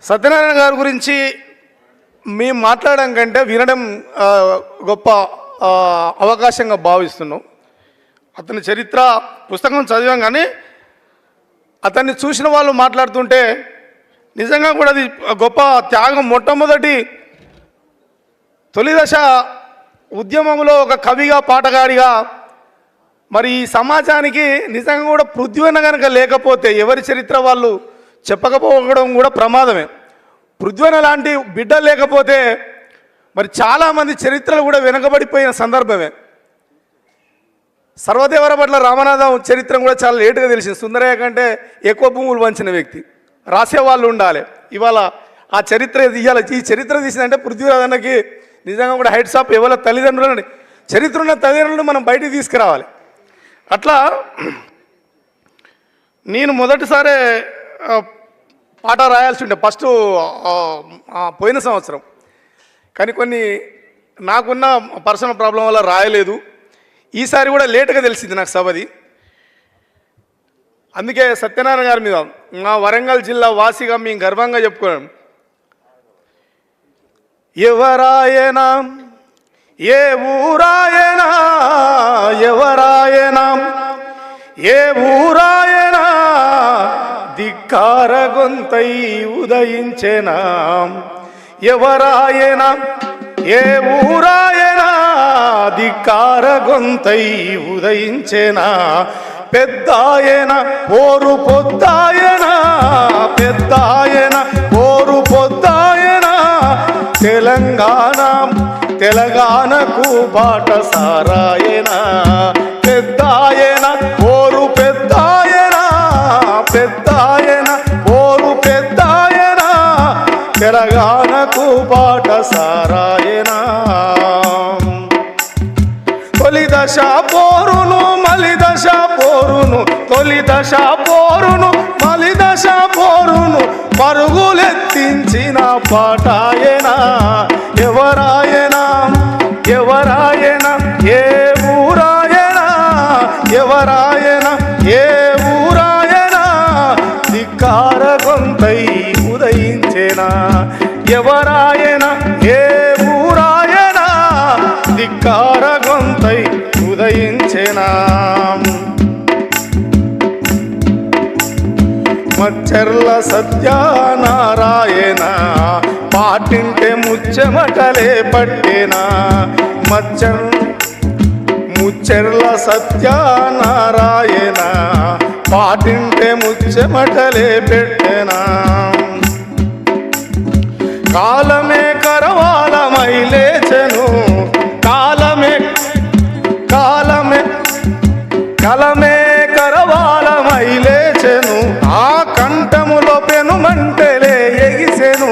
సత్యనారాయణ గారి గురించి మేము మాట్లాడడం కంటే వినడం గొప్ప అవకాశంగా భావిస్తున్నాం. అతని చరిత్ర పుస్తకం చదివాం, కానీ అతన్ని చూసిన వాళ్ళు మాట్లాడుతుంటే నిజంగా కూడా అది గొప్ప త్యాగం. మొట్టమొదటి తొలి దశ ఉద్యమంలో ఒక కవిగా, పాటగాడిగా, మరి ఈ సమాజానికి నిజంగా కూడా పృథ్వీన కనుక లేకపోతే ఎవరి చరిత్ర వాళ్ళు చెప్పకపోవడం కూడా ప్రమాదమే. పృథ్వీన లాంటి బిడ్డ లేకపోతే మరి చాలామంది చరిత్రలు కూడా వెనకబడిపోయిన సందర్భమే. సర్వదేవర పట్ల రామనాథం చరిత్ర కూడా చాలా లేటుగా తెలిసింది. సుందరయ్య కంటే ఎక్కువ భూములు పంచిన వ్యక్తి, రాసేవాళ్ళు ఉండాలి. ఇవాళ ఆ చరిత్ర తీయాలి. ఈ చరిత్ర తీసిందంటే పృథ్వీరాజన్నకి నిజంగా కూడా హైట్స్ ఆఫ్. ఎవరి తల్లిదండ్రులని, చరిత్ర ఉన్న తల్లిదండ్రులను మనం బయటికి తీసుకురావాలి. అట్లా నేను మొదటిసారి పాట రాయాల్సి ఉండే ఫస్ట్ పోయిన సంవత్సరం, కానీ కొన్ని నాకున్న పర్సనల్ ప్రాబ్లం వల్ల రాయలేదు. ఈసారి కూడా లేటుగా తెలిసింది నాకు సభది. అందుకే సత్యనారాయణ గారి మీద మా వరంగల్ జిల్లా వాసిగా మేము గర్వంగా చెప్పుకోవడం. ఎవరాయనా ఏ ఊరాయనా, ఎవరాయనా ఏ ఊరాయనా, ధిక్కార గొంతై ఉదయించెనా. ఎవరాయనా ఏ ఊరాయనా, ధిక్కార గొంతై ఉదయించెనా. పెద్దాయన పోరు పొద్దాయన, పెద్దాయన పోరు పొద్దాయన, తెలంగాణకు బాట సారాయన. పెద్దాయన పోరు పెద్దాయన, పెద్దాయన పోరు పెద్దాయన, తెలంగాణకు బాట సారాయన. తొలి దశ పోరును మలి దశ పోరును, తొలి దశ పోరును మలి దశ పోరును, పరుగులెత్తించిన పాటాయనా. ఎవరాయనా ఎవరాయనా ఏ ఊరాయనా, ఎవరాయనా ఏ ఊరాయనా, ధిక్కార గొంతై ఉదయించెనా. ఎవరాయనా ఏ ఊరాయనా, ధిక్కార గొంతై ఉదయించెనా. మచ్చర్ల సత్యనారాయణ పాటింటే ముచ్చెమటలే పట్టేనా. ముచ్చెర్ల సత్యనారాయణ పాటింటే ముచ్చెమటలే పెట్టేనా. కాలమే కరవాలమై లేచెను, కాలమే కాలమే కలమే కరవాలమై లేచెను, ఆ కంఠములో పెను మంటలే ఎగిసెను.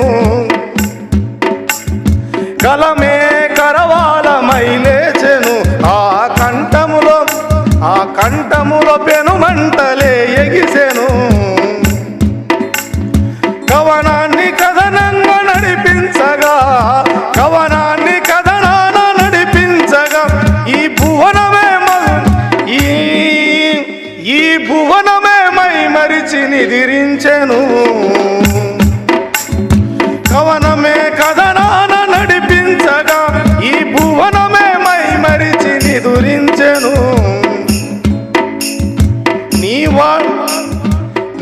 కలమే కరవాలమై లేచెను, ఆ కంఠములో పెను మంటలే ఎగిసెను. కవనాన్ని కథనంగా నడిపించగా, కవనాన్ని కథనాన నడిపించగా, ఈ భువనమే ఈ భువనమే మై మరిచి నిదిరించెను. కవనమే కథనాన నడిపించగా, ఈ భువనమే మై మరిచి నిదురించెను.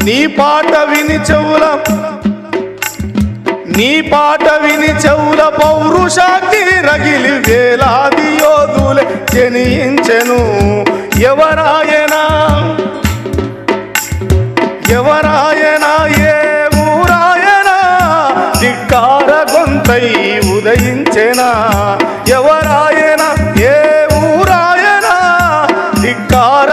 నీ పాట విని చెవుల, నీ పాట విని చెవుల పౌరుషాగ్ని రగిలి వేలాది యోధులే జనించెను. ఎవరాయనా ఎవరాయనా ఏ ఊరాయనా, ధిక్కార గొంతై ఉదయించెనా. ఎవరాయనా ఏ ఊరాయనా, ధిక్కార